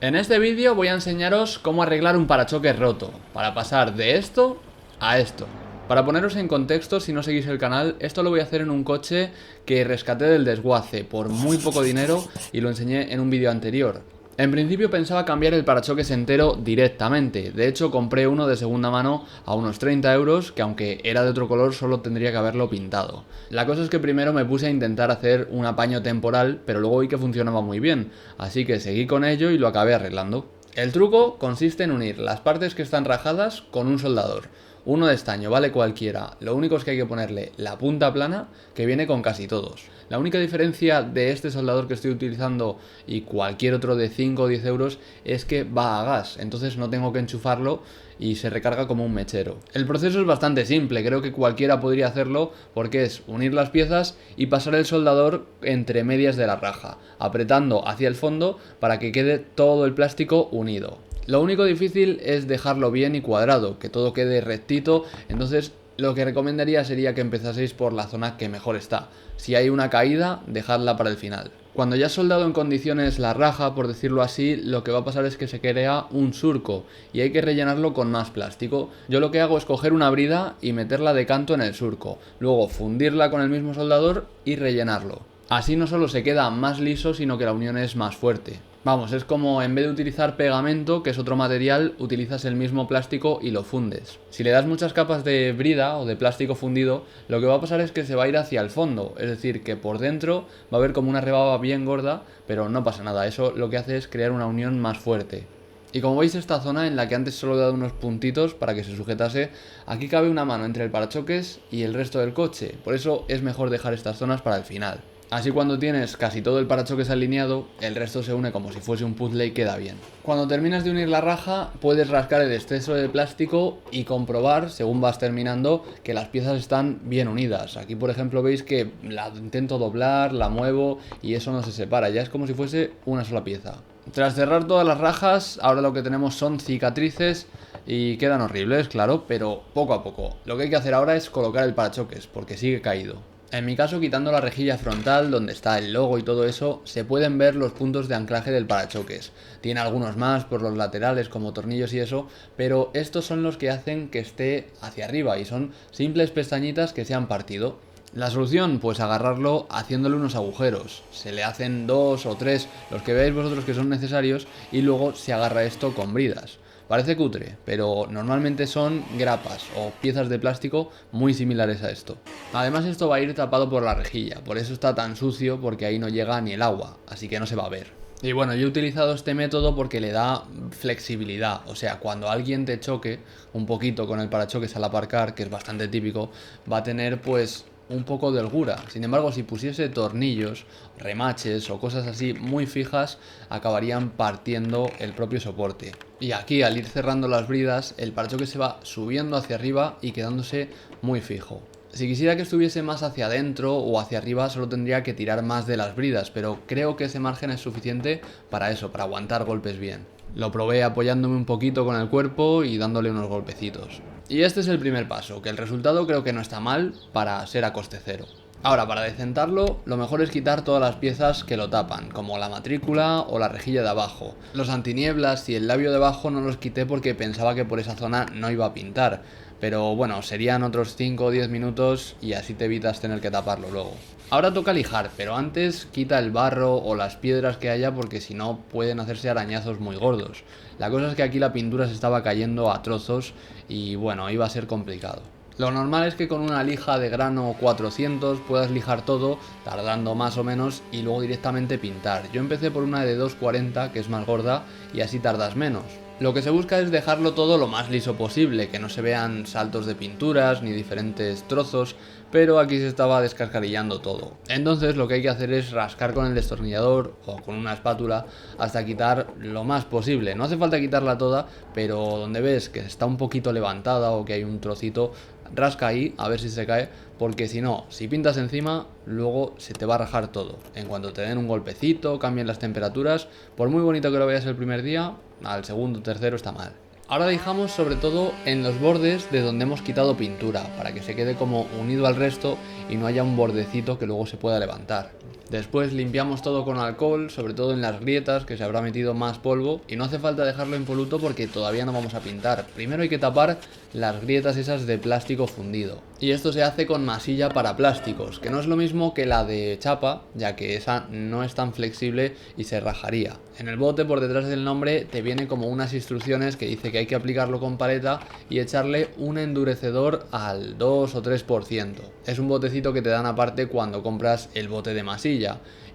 En este vídeo voy a enseñaros cómo arreglar un parachoques roto, para pasar de esto a esto. Para poneros en contexto, si no seguís el canal, esto lo voy a hacer en un coche que rescaté del desguace por muy poco dinero y lo enseñé en un vídeo anterior. En principio pensaba cambiar el parachoques entero directamente, de hecho compré uno de segunda mano a unos 30 euros que aunque era de otro color solo tendría que haberlo pintado. La cosa es que primero me puse a intentar hacer un apaño temporal, pero luego vi que funcionaba muy bien, así que seguí con ello y lo acabé arreglando. El truco consiste en unir las partes que están rajadas con un soldador. Uno de estaño, vale cualquiera, lo único es que hay que ponerle la punta plana que viene con casi todos. La única diferencia de este soldador que estoy utilizando y cualquier otro de 5 o 10 euros es que va a gas, entonces no tengo que enchufarlo y se recarga como un mechero. El proceso es bastante simple, creo que cualquiera podría hacerlo porque es unir las piezas y pasar el soldador entre medias de la raja, apretando hacia el fondo para que quede todo el plástico unido. Lo único difícil es dejarlo bien y cuadrado, que todo quede rectito, entonces lo que recomendaría sería que empezaseis por la zona que mejor está. Si hay una caída, dejadla para el final. Cuando ya has soldado en condiciones la raja, por decirlo así, lo que va a pasar es que se crea un surco y hay que rellenarlo con más plástico. Yo lo que hago es coger una brida y meterla de canto en el surco, luego fundirla con el mismo soldador y rellenarlo. Así no solo se queda más liso, sino que la unión es más fuerte. Vamos, es como en vez de utilizar pegamento, que es otro material, utilizas el mismo plástico y lo fundes. Si le das muchas capas de brida o de plástico fundido, lo que va a pasar es que se va a ir hacia el fondo, es decir, que por dentro va a haber como una rebaba bien gorda, pero no pasa nada, eso lo que hace es crear una unión más fuerte. Y como veis, esta zona en la que antes solo he dado unos puntitos para que se sujetase, aquí cabe una mano entre el parachoques y el resto del coche, por eso es mejor dejar estas zonas para el final. Así cuando tienes casi todo el parachoques alineado, el resto se une como si fuese un puzzle y queda bien. Cuando terminas de unir la raja, puedes rascar el exceso de plástico y comprobar, según vas terminando, que las piezas están bien unidas. Aquí por ejemplo veis que la intento doblar, la muevo y eso no se separa, ya es como si fuese una sola pieza. Tras cerrar todas las rajas, ahora lo que tenemos son cicatrices y quedan horribles, claro, pero poco a poco. Lo que hay que hacer ahora es colocar el parachoques, porque sigue caído. En mi caso, quitando la rejilla frontal, donde está el logo y todo eso, se pueden ver los puntos de anclaje del parachoques. Tiene algunos más por los laterales, como tornillos y eso, pero estos son los que hacen que esté hacia arriba y son simples pestañitas que se han partido. La solución, pues agarrarlo haciéndole unos agujeros. Se le hacen 2 o 3, los que veáis vosotros que son necesarios, y luego se agarra esto con bridas. Parece cutre, pero normalmente son grapas o piezas de plástico muy similares a esto. Además esto va a ir tapado por la rejilla, por eso está tan sucio, porque ahí no llega ni el agua, así que no se va a ver. Y bueno, yo he utilizado este método porque le da flexibilidad, o sea, cuando alguien te choque un poquito con el parachoques al aparcar, que es bastante típico, va a tener pues un poco de holgura. Sin embargo, si pusiese tornillos, remaches o cosas así muy fijas, acabarían partiendo el propio soporte. Y aquí, al ir cerrando las bridas, el parachoques se va subiendo hacia arriba y quedándose muy fijo. Si quisiera que estuviese más hacia adentro o hacia arriba, solo tendría que tirar más de las bridas, pero creo que ese margen es suficiente para eso, para aguantar golpes bien. Lo probé apoyándome un poquito con el cuerpo y dándole unos golpecitos. Y este es el primer paso, que el resultado creo que no está mal para ser a coste cero. Ahora, para decentarlo, lo mejor es quitar todas las piezas que lo tapan, como la matrícula o la rejilla de abajo. Los antinieblas y el labio de abajo no los quité porque pensaba que por esa zona no iba a pintar. Pero bueno, serían otros 5 o 10 minutos y así te evitas tener que taparlo luego. Ahora toca lijar, pero antes quita el barro o las piedras que haya porque si no pueden hacerse arañazos muy gordos. La cosa es que aquí la pintura se estaba cayendo a trozos y bueno, iba a ser complicado. Lo normal es que con una lija de grano 400 puedas lijar todo, tardando más o menos, y luego directamente pintar. Yo empecé por una de 240, que es más gorda, y así tardas menos. Lo que se busca es dejarlo todo lo más liso posible, que no se vean saltos de pinturas ni diferentes trozos, pero aquí se estaba descascarillando todo. Entonces lo que hay que hacer es rascar con el destornillador o con una espátula hasta quitar lo más posible. No hace falta quitarla toda, pero donde ves que está un poquito levantada o que hay un trocito, rasca ahí a ver si se cae, porque si no, si pintas encima, luego se te va a rajar todo. En cuanto te den un golpecito, cambien las temperaturas, por muy bonito que lo veas el primer día, al segundo o tercero está mal. Ahora lijamos sobre todo en los bordes de donde hemos quitado pintura, para que se quede como unido al resto y no haya un bordecito que luego se pueda levantar. Después limpiamos todo con alcohol, sobre todo en las grietas que se habrá metido más polvo, y no hace falta dejarlo impoluto porque todavía no vamos a pintar. Primero hay que tapar las grietas esas de plástico fundido. Y esto se hace con masilla para plásticos, que no es lo mismo que la de chapa, ya que esa no es tan flexible y se rajaría. En el bote por detrás del nombre te viene como unas instrucciones que dice que hay que aplicarlo con paleta y echarle un endurecedor al 2 o 3%. Es un botecito que te dan aparte cuando compras el bote de masilla.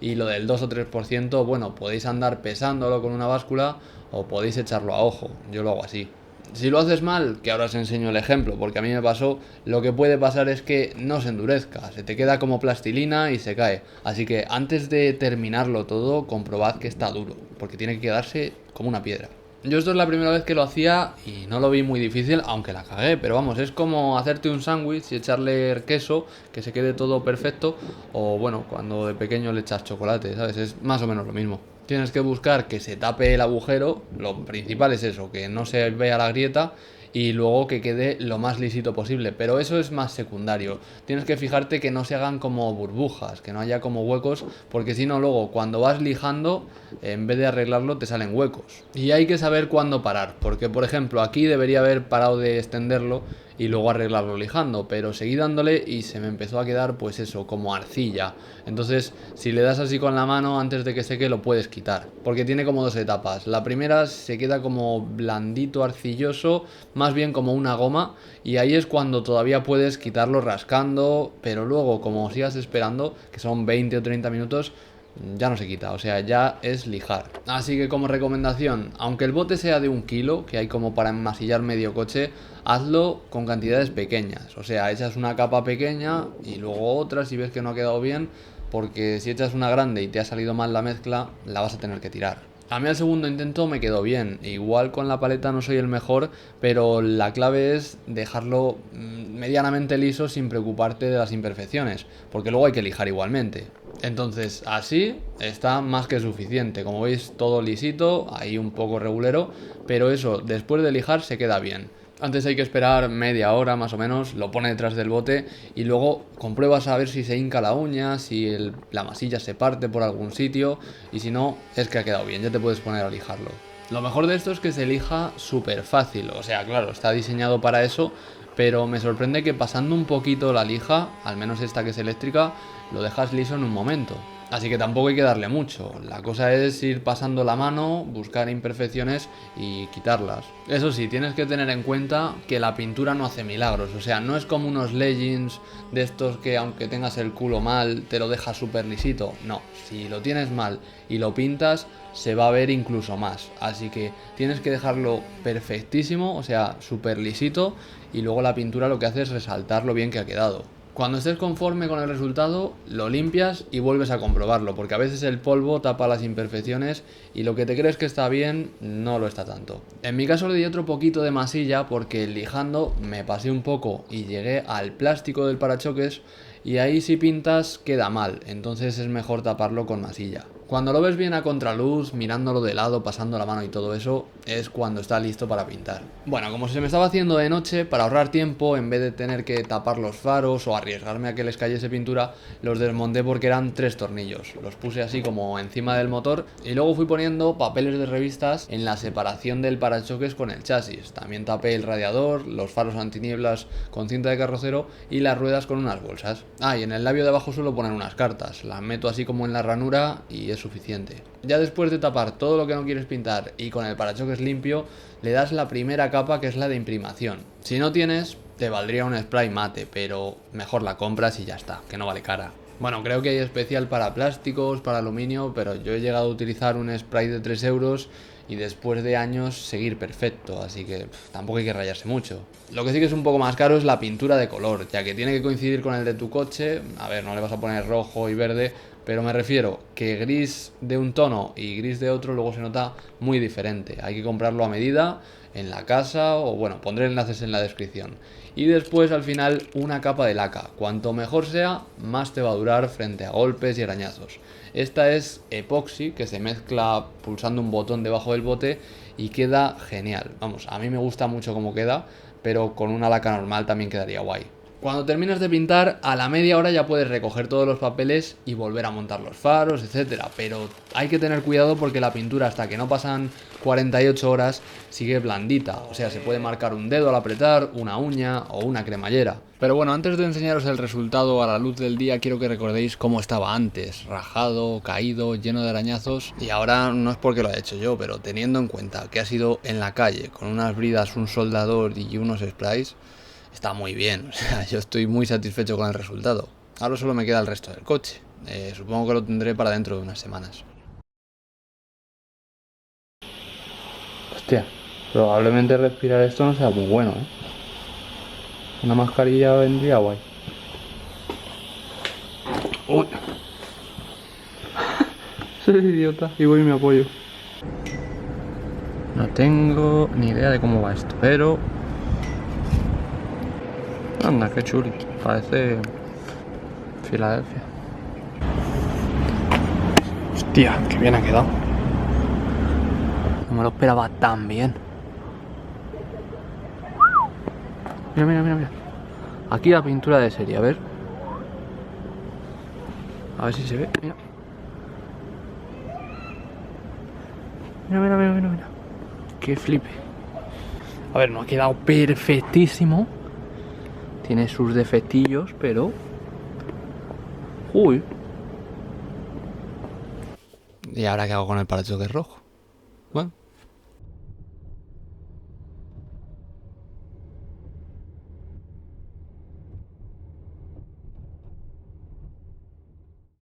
Y lo del 2 o 3%, bueno, podéis andar pesándolo con una báscula o podéis echarlo a ojo. Yo lo hago así. Si lo haces mal, que ahora os enseño el ejemplo, porque a mí me pasó, lo que puede pasar es que no se endurezca, se te queda como plastilina y se cae. Así que antes de terminarlo todo, comprobad que está duro, porque tiene que quedarse como una piedra. Yo esto es la primera vez que lo hacía y no lo vi muy difícil, aunque la cagué, pero vamos, es como hacerte un sándwich y echarle queso, que se quede todo perfecto, o bueno, cuando de pequeño le echas chocolate, ¿sabes? Es más o menos lo mismo. Tienes que buscar que se tape el agujero, lo principal es eso, que no se vea la grieta y luego que quede lo más lisito posible, pero eso es más secundario. Tienes que fijarte que no se hagan como burbujas, que no haya como huecos, porque si no luego cuando vas lijando, en vez de arreglarlo te salen huecos. Y hay que saber cuándo parar, porque por ejemplo aquí debería haber parado de extenderlo y luego arreglarlo lijando, pero seguí dándole y se me empezó a quedar pues eso, como arcilla. Entonces si le das así con la mano antes de que seque lo puedes quitar, porque tiene como dos etapas. La primera se queda como blandito, arcilloso, más bien como una goma, y ahí es cuando todavía puedes quitarlo rascando, pero luego como sigas esperando, que son 20 o 30 minutos, ya no se quita, o sea, ya es lijar. Así que como recomendación, aunque el bote sea de 1 kilo, que hay como para enmasillar medio coche, hazlo con cantidades pequeñas, o sea, echas una capa pequeña y luego otra si ves que no ha quedado bien, porque si echas una grande y te ha salido mal la mezcla, la vas a tener que tirar. A mí al segundo intento me quedó bien, igual con la paleta no soy el mejor, pero la clave es dejarlo medianamente liso sin preocuparte de las imperfecciones, porque luego hay que lijar igualmente. Entonces así está más que suficiente, como veis todo lisito, ahí un poco regulero, pero eso después de lijar se queda bien. Antes hay que esperar media hora más o menos, lo pone detrás del bote y luego compruebas a ver si se hinca la uña, si la masilla se parte por algún sitio y si no, es que ha quedado bien, ya te puedes poner a lijarlo. Lo mejor de esto es que se lija súper fácil, o sea, claro, está diseñado para eso, pero me sorprende que pasando un poquito la lija, al menos esta que es eléctrica, lo dejas liso en un momento. Así que tampoco hay que darle mucho, la cosa es ir pasando la mano, buscar imperfecciones y quitarlas. Eso sí, tienes que tener en cuenta que la pintura no hace milagros, o sea, no es como unos leggings de estos que aunque tengas el culo mal te lo dejas súper lisito, no, si lo tienes mal y lo pintas se va a ver incluso más, así que tienes que dejarlo perfectísimo, o sea, súper lisito y luego la pintura lo que hace es resaltar lo bien que ha quedado. Cuando estés conforme con el resultado, lo limpias y vuelves a comprobarlo, porque a veces el polvo tapa las imperfecciones y lo que te crees que está bien no lo está tanto. En mi caso le di otro poquito de masilla porque lijando me pasé un poco y llegué al plástico del parachoques y ahí si pintas queda mal, entonces es mejor taparlo con masilla. Cuando lo ves bien a contraluz, mirándolo de lado, pasando la mano y todo eso, es cuando está listo para pintar. Bueno, como se me estaba haciendo de noche, para ahorrar tiempo, en vez de tener que tapar los faros o arriesgarme a que les cayese pintura, los desmonté porque eran 3 tornillos. Los puse así como encima del motor y luego fui poniendo papeles de revistas en la separación del parachoques con el chasis. También tapé el radiador, los faros antinieblas con cinta de carrocero y las ruedas con unas bolsas. Ah, y en el labio de abajo suelo poner unas cartas. Las meto así como en la ranura y es suficiente. Ya después de tapar todo lo que no quieres pintar y con el parachoques limpio, le das la primera capa que es la de imprimación. Si no tienes, te valdría un spray mate, pero mejor la compras y ya está, que no vale cara. Bueno, creo que hay especial para plásticos, para aluminio, pero yo he llegado a utilizar un spray de 3 euros y después de años seguir perfecto, así que tampoco hay que rayarse mucho. Lo que sí que es un poco más caro es la pintura de color, ya que tiene que coincidir con el de tu coche. A ver, no le vas a poner rojo y verde Pero me refiero que gris de un tono y gris de otro luego se nota muy diferente. Hay que comprarlo a medida en la casa o bueno, pondré enlaces en la descripción. Y después al final una capa de laca. Cuanto mejor sea, más te va a durar frente a golpes y arañazos. Esta es epoxi que se mezcla pulsando un botón debajo del bote y queda genial. Vamos, a mí me gusta mucho cómo queda, pero con una laca normal también quedaría guay. Cuando terminas de pintar, a la media hora ya puedes recoger todos los papeles y volver a montar los faros, etcétera. Pero hay que tener cuidado porque la pintura, hasta que no pasan 48 horas, sigue blandita. O sea, se puede marcar un dedo al apretar, una uña o una cremallera. Pero bueno, antes de enseñaros el resultado a la luz del día, quiero que recordéis cómo estaba antes. Rajado, caído, lleno de arañazos. Y ahora no es porque lo haya hecho yo, pero teniendo en cuenta que ha sido en la calle, con unas bridas, un soldador y unos sprays, está muy bien. O sea, yo estoy muy satisfecho con el resultado. Ahora solo me queda el resto del coche. Supongo que lo tendré para dentro de unas semanas. Hostia, probablemente respirar esto no sea muy bueno, ¿eh? Una mascarilla vendría guay. Uy. Soy idiota y voy y me apoyo. No tengo ni idea de cómo va esto, pero... Anda, qué chuli. Parece... Filadelfia. Hostia, qué bien ha quedado. No me lo esperaba tan bien. Mira, mira, mira, mira. Aquí la pintura de serie, a ver. A ver si se ve, mira. Mira, mira, mira, mira, mira. Qué flipe. A ver, no ha quedado perfectísimo. Tiene sus defectillos, pero... Uy. ¿Y ahora qué hago con el parachoques rojo? Bueno,